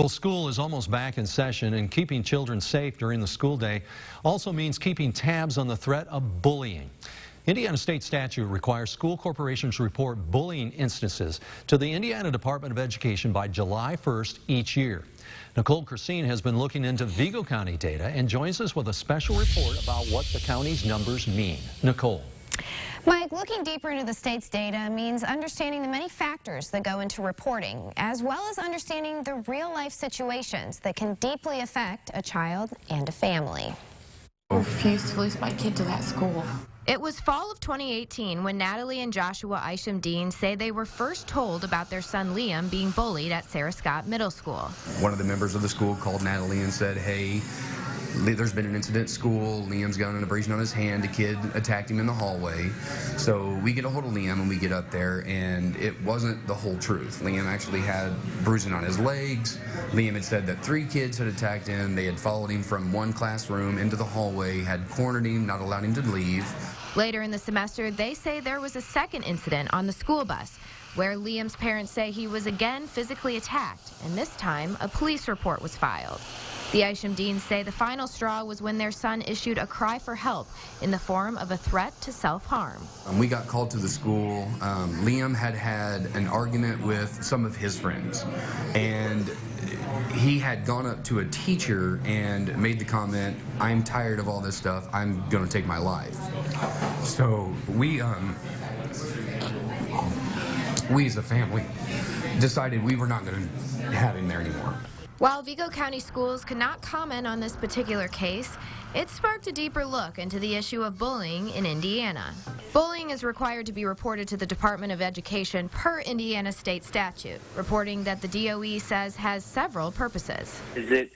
Well, school is almost back in session, and keeping children safe during the school day also means keeping tabs on the threat of bullying. Indiana state statute requires school corporations to report bullying instances to the Indiana Department of Education by July 1st each year. Nicole Christine has been looking into Vigo County data and joins us with a special report about what the county's numbers mean. Nicole. Mike, looking deeper into the state's data means understanding the many factors that go into reporting, as well as understanding the real-life situations that can deeply affect a child and a family. I refuse to lose my kid to that school. It was fall of 2018 when Natalie and Joshua Isham-Dean say they were first told about their son Liam being bullied at Sarah Scott Middle School. One of the members of the school called Natalie and said, "Hey, there's been an incident at school. Liam's got an abrasion on his hand. A kid attacked him in the hallway." So we get a hold of Liam and we get up there, and it wasn't the whole truth. Liam actually had bruising on his legs. Liam had said that 3 kids had attacked him. They had followed him from one classroom into the hallway, had cornered him, not allowed him to leave. Later in the semester, they say there was a second incident on the school bus where Liam's parents say he was again physically attacked, and this time a police report was filed. The Isham-Deans say the final straw was when their son issued a cry for help in the form of a threat to self-harm. We got called to the school. Liam had an argument with some of his friends, and he had gone up to a teacher and made the comment, "I'm tired of all this stuff. I'm going to take my life." So we as a family decided we were not going to have him there anymore. While Vigo County Schools could not comment on this particular case, it sparked a deeper look into the issue of bullying in Indiana. Bullying is required to be reported to the Department of Education per Indiana state statute, reporting that the DOE says has several purposes. It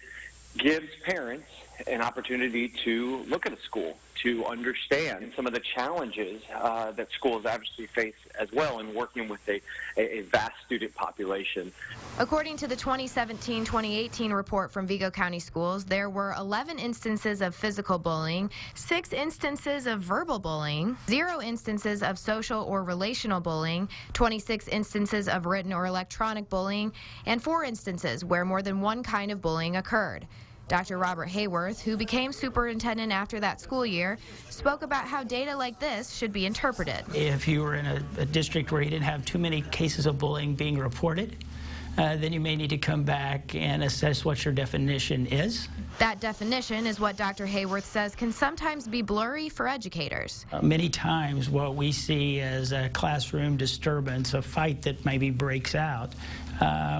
gives parents an opportunity to look at a school, to understand some of the challenges that schools obviously face as well in working with a vast student population. According to the 2017-2018 report from Vigo County Schools, there were 11 instances of physical bullying, 6 instances of verbal bullying, 0 instances of social or relational bullying, 26 instances of written or electronic bullying, and 4 instances where more than one kind of bullying occurred. Dr. Robert Hayworth, who became superintendent after that school year, spoke about how data like this should be interpreted. If you were in a district where you didn't have too many cases of bullying being reported, then you may need to come back and assess what your definition is. That definition is what Dr. Hayworth says can sometimes be blurry for educators. Many times what we see as a classroom disturbance, a fight that maybe breaks out,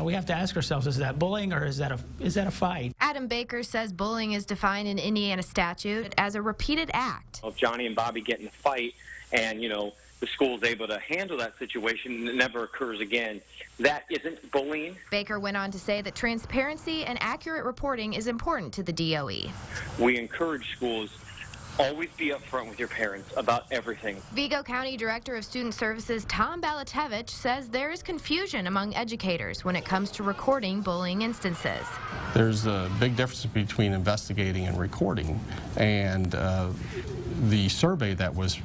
we have to ask ourselves, is that bullying or is that a fight? Adam Baker says bullying is defined in Indiana statute as a repeated act. If Johnny and Bobby get in a fight and, the school's able to handle that situation, it never occurs again, that isn't bullying. Baker went on to say that transparency and accurate reporting is important to the DOE. We encourage schools, always be upfront with your parents about everything. Vigo County Director of Student Services Tom Balatevich says there is confusion among educators when it comes to recording bullying instances. There's a big difference between investigating and recording, and the survey that was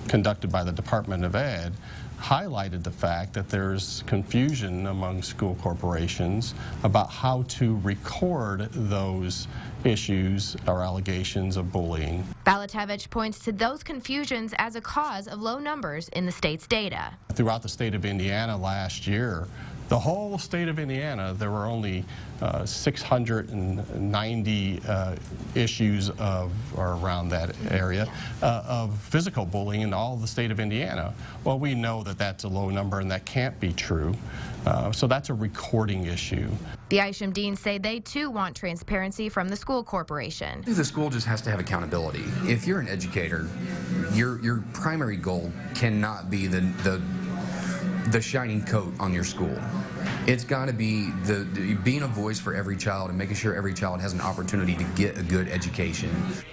conducted by the Department of Ed highlighted the fact that there's confusion among school corporations about how to record those issues or allegations of bullying. Balatevich points to those confusions as a cause of low numbers in the state's data. Throughout the state of Indiana last year, the whole state of Indiana, there were only 690 issues or around that area of physical bullying in all of the state of Indiana. Well, we know that that's a low number and that can't be true. So that's a recording issue. The Isham-Deans say they too want transparency from the school corporation. The school just has to have accountability. If you're an educator, your primary goal cannot be the shining coat on your school. It's got to be being a voice for every child and making sure every child has an opportunity to get a good education.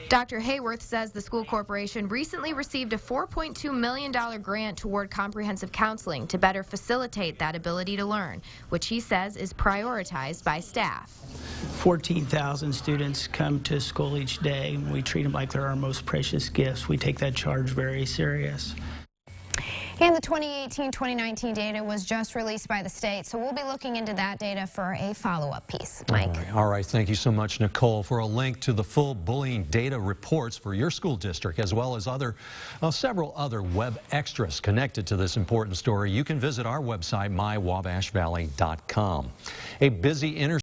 Dr. Hayworth says the school corporation recently received a $4.2 million grant toward comprehensive counseling to better facilitate that ability to learn, which he says is prioritized by staff. 14,000 students come to school each day. We treat them like they're our most precious gifts. We take that charge very serious. And the 2018-2019 data was just released by the state, so we'll be looking into that data for a follow-up piece. Mike. All right. Thank you so much, Nicole. For a link to the full bullying data reports for your school district, as well as several other web extras connected to this important story, you can visit our website, mywabashvalley.com. A busy